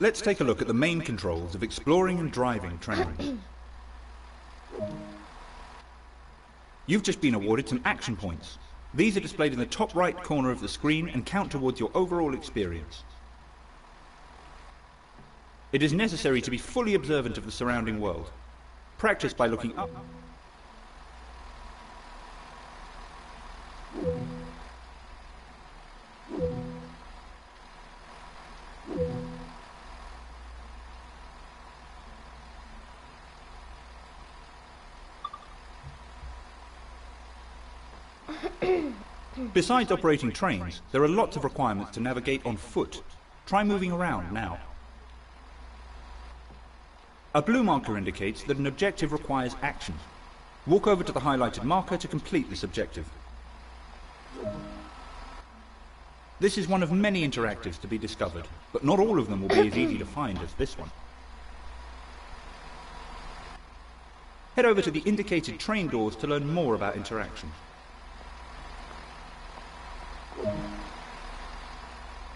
Let's take a look at the main controls of exploring and driving training. You've just been awarded some action points. These are displayed in the top right corner of the screen and count towards your overall experience. It is necessary to be fully observant of the surrounding world. Practice by looking up. Besides operating trains, there are lots of requirements to navigate on foot. Try moving around now. A blue marker indicates that an objective requires action. Walk over to the highlighted marker to complete this objective. This is one of many interactives to be discovered, but not all of them will be as easy to find as this one. Head over to the indicated train doors to learn more about interaction.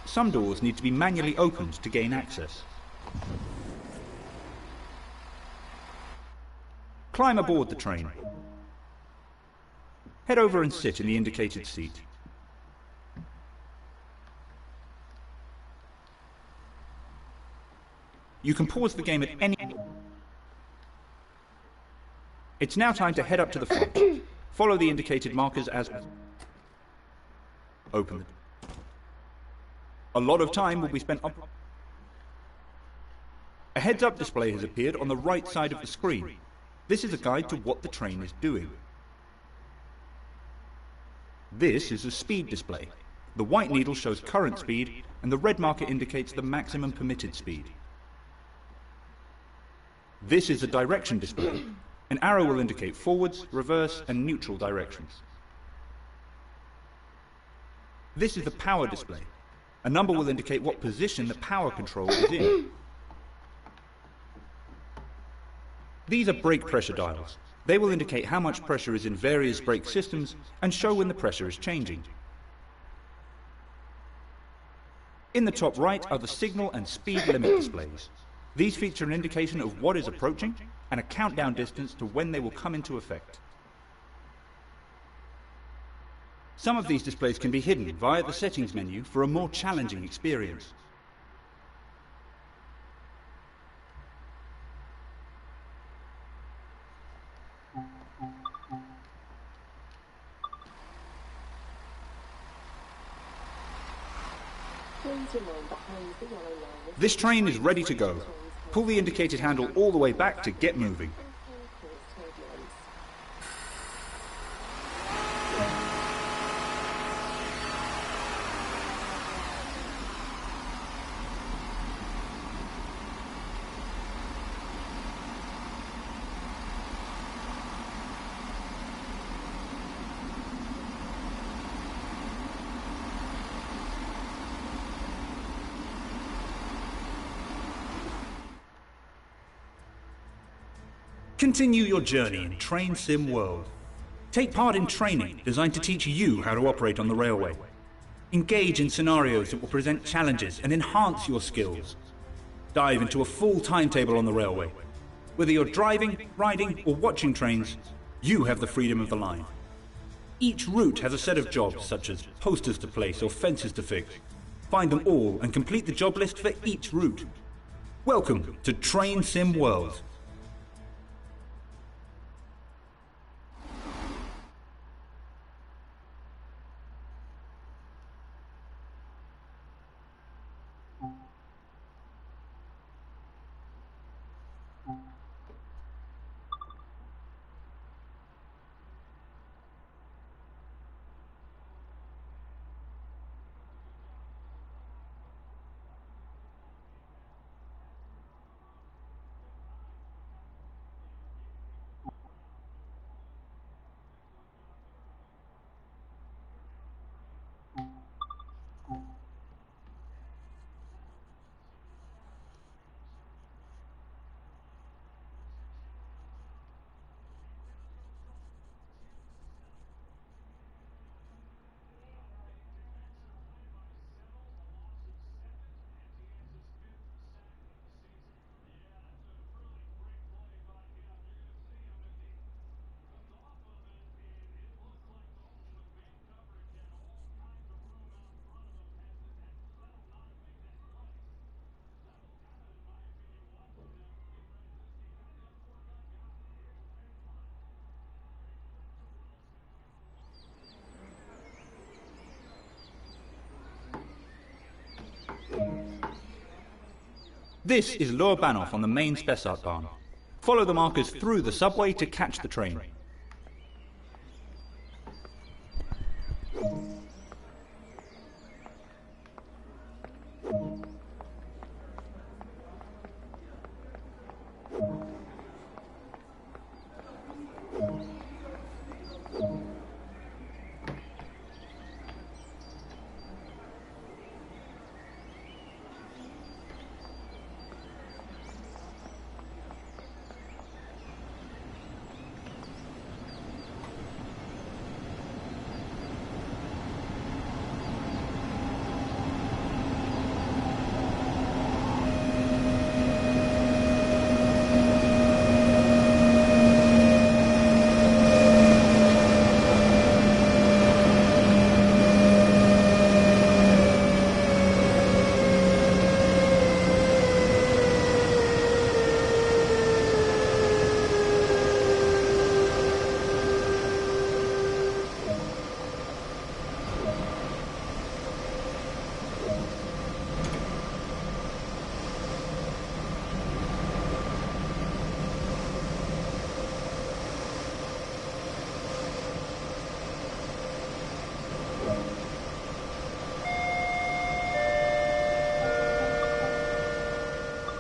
Some doors need to be manually opened to gain access. Climb aboard the train. Head over and sit in the indicated seat. You can pause the game at any... It's now time to head up to the front. Follow the indicated markers as... Open it. A lot of time will be spent up... A heads-up display has appeared on the right side of the screen. This is a guide to what the train is doing. This is a speed display. The white needle shows current speed, and the red marker indicates the maximum permitted speed. This is a direction display. An arrow will indicate forwards, reverse, and neutral directions. This is the power display. A number will indicate what position the power control is in. These are brake pressure dials. They will indicate how much pressure is in various brake systems and show when the pressure is changing. In the top right are the signal and speed limit displays. These feature an indication of what is approaching and a countdown distance to when they will come into effect. Some of these displays can be hidden via the settings menu for a more challenging experience. This train is ready to go. Pull the indicated handle all the way back to get moving. Continue your journey in Train Sim World. Take part in training designed to teach you how to operate on the railway. Engage in scenarios that will present challenges and enhance your skills. Dive into a full timetable on the railway. Whether you're driving, riding, or watching trains, you have the freedom of the line. Each route has a set of jobs such as posters to place or fences to fix. Find them all and complete the job list for each route. Welcome to Train Sim World. This is Lower Bahnhof on the main Spessartbahn. Follow the markers through the subway to catch the train.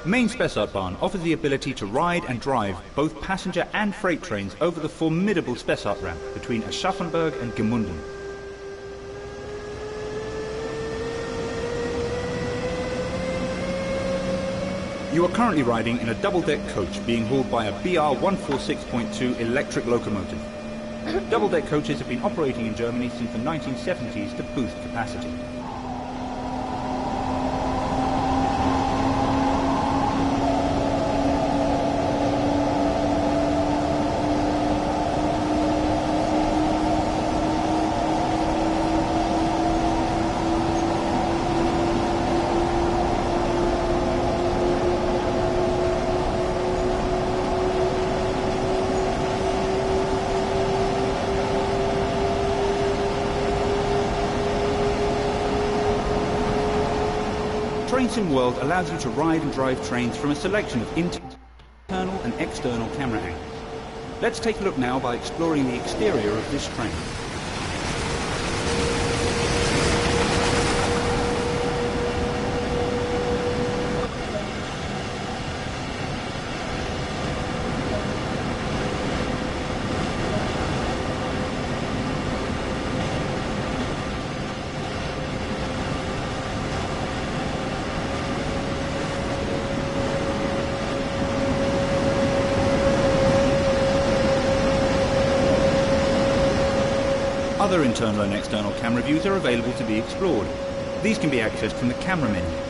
Main Spessartbahn offers the ability to ride and drive both passenger and freight trains over the formidable Spessart ramp between Aschaffenburg and Gmunden. You are currently riding in a double-deck coach being hauled by a BR 146.2 electric locomotive. Double-deck coaches have been operating in Germany since the 1970s to boost capacity. Train Sim World allows you to ride and drive trains from a selection of internal and external camera angles. Let's take a look now by exploring the exterior of this train. Other internal and external camera views are available to be explored. These can be accessed from the camera menu.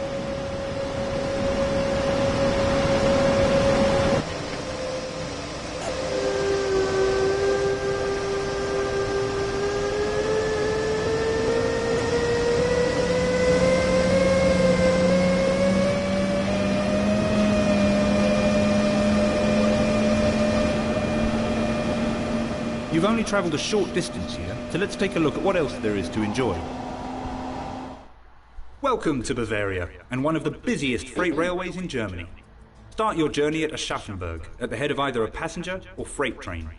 You've only travelled a short distance here, so let's take a look at what else there is to enjoy. Welcome to Bavaria, and one of the busiest freight railways in Germany. Start your journey at Aschaffenburg, at the head of either a passenger or freight train.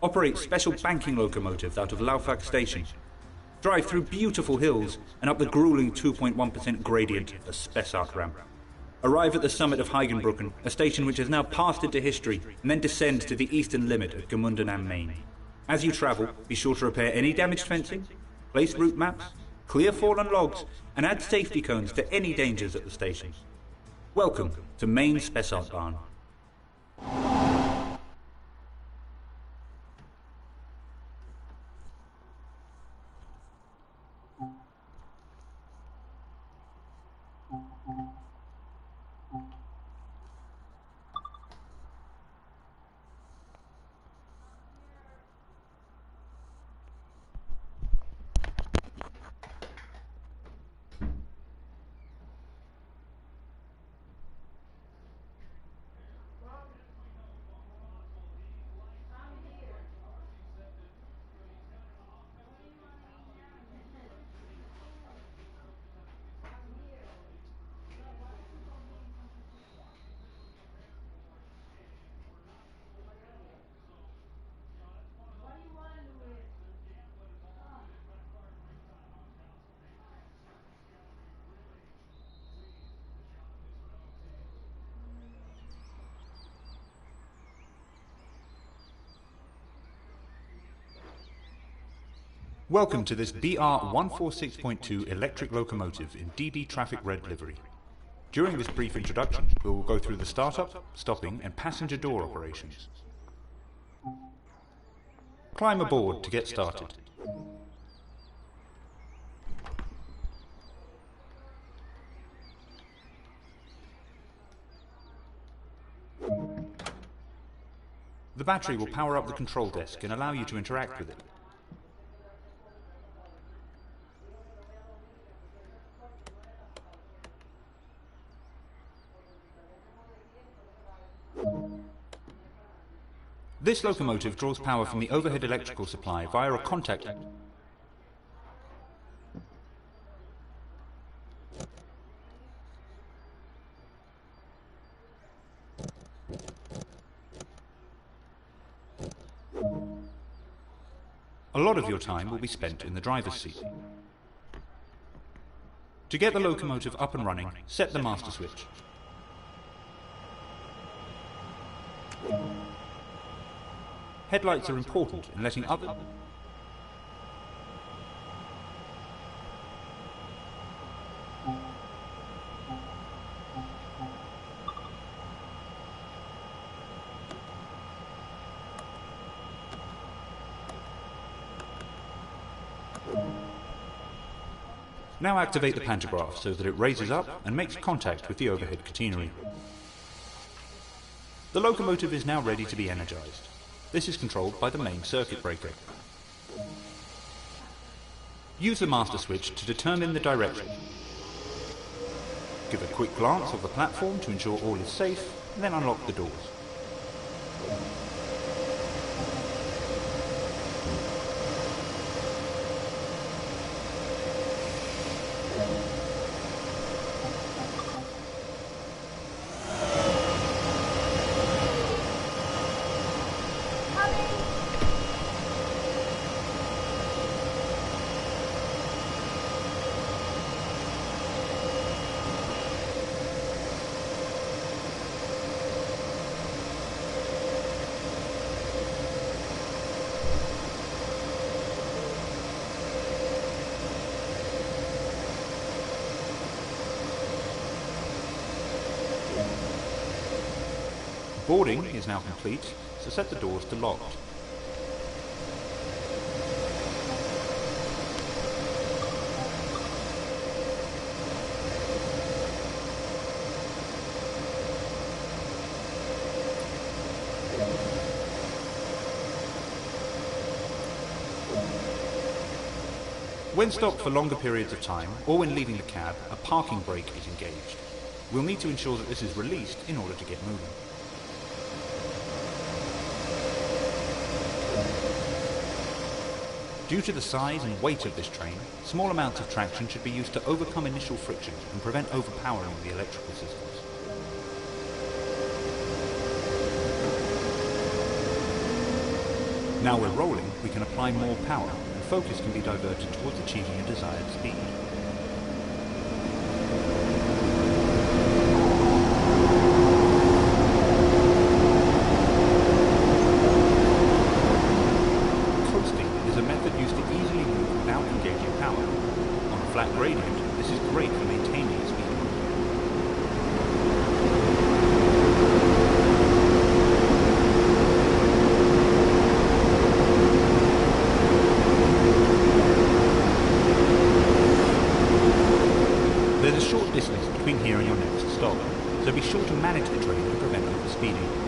Operate special banking locomotives out of Laufach station. Drive through beautiful hills and up the grueling 2.1% gradient of the Spessart ramp. Arrive at the summit of Heigenbrücken, a station which has now passed into history, and then descend to the eastern limit of Gmunden am Main. As you travel, be sure to repair any damaged fencing, place route maps, clear fallen logs, and add safety cones to any dangers at the station. Welcome to Main Spessartbahn. Welcome to this BR146.2 electric locomotive in DB Traffic Red livery. During this brief introduction, we will go through the startup, stopping and passenger door operations. Climb aboard to get started. The battery will power up the control desk and allow you to interact with it. This locomotive draws power from the overhead electrical supply via a contact. A lot of your time will be spent in the driver's seat. To get the locomotive up and running, set the master switch. Headlights are important in letting other... Now activate the pantograph so that it raises up and makes contact with the overhead catenary. The locomotive is now ready to be energized. This is controlled by the main circuit breaker. Use the master switch to determine the direction. Give a quick glance of the platform to ensure all is safe, and then unlock the doors. Boarding is now complete, so set the doors to locked. When stopped for longer periods of time, or when leaving the cab, a parking brake is engaged. We'll need to ensure that this is released in order to get moving. Due to the size and weight of this train, small amounts of traction should be used to overcome initial friction and prevent overpowering of the electrical systems. Now we're rolling, we can apply more power, and focus can be diverted towards achieving a desired speed. Flat gradient, this is great for maintaining speed. There's a short distance between here and your next stop, so be sure to manage the train to prevent overspeeding.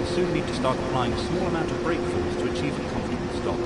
will soon need to start applying a small amount of brake force to achieve a comfortable stop.